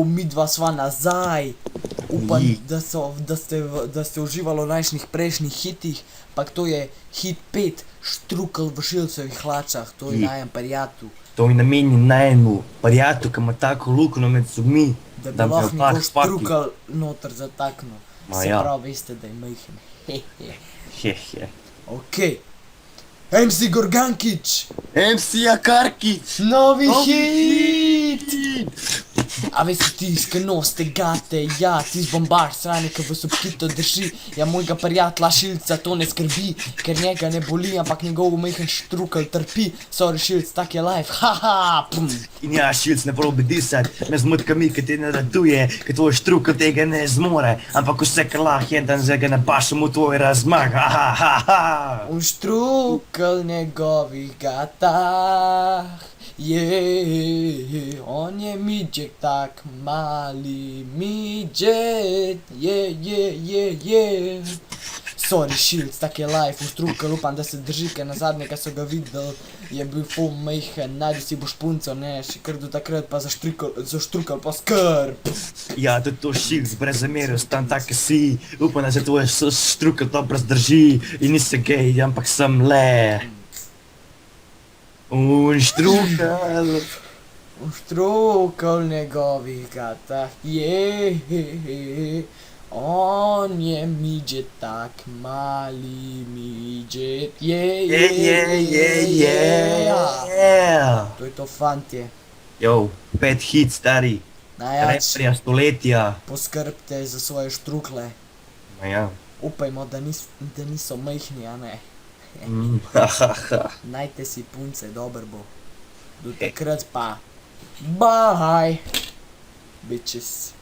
Midva sva nazaj. Upam, da ste uživali v naših prejšnjih hitih, pa to je hit 5, Štrukelj v šilcevih hlačah, to je najem prijatelj. To je namenjen najemu prijatelju, ki ima tako luknjo med zobmi, da bi lahko njegov štrukelj noter zataknil. Se pravi, veste, da je majhen. Hehe. Okej. MC Gorgankič! MC Jakarkič! Novi hit! A veste tis, ki noste gate, ja, tis bombar sranje, ki v subkito drži. Ja, mojega prijatla šilca to ne skrbi, ker njega ne boli, ampak njegov majhen štrukelj trpi. Sorry šilc, tak je life, haha, pum. In ja, šilc, ne probi disat, me zmutkami, ki te ne raduje, ki tvoj štrukelj tega ne zmore, ampak vse, kar lahko je, dan zdaj ga napašem v tvoj razmah, haha. V štrukelj njegovih gatah, on je midžek tak, mali midžek, Sorry šilc, tak je life, v štrukelj upam, da se drži, ker nazadnje, ko so ga videli, je bil ful majhen, najdi si boš punco, ne, še kar do takrat pa za štrukelj pa skrb. Ja, tudi to šilc, brez zamere, ostan tak, ki si, upam, da se tvoj štrukelj dobro zdrži in nisi gej, ampak sem le. V štrukelj njegovih gatah, on je midžet tak, mali midžet, To je to, fantje. Jo, 5 hit, stari. Najjač, Reperja stoletja. poskrbte za svoje štrukle. Ma ja. Upajmo, da niso majhni, a ne. Najte si punce, dober bo. Do takrat pa. Bye, bitches.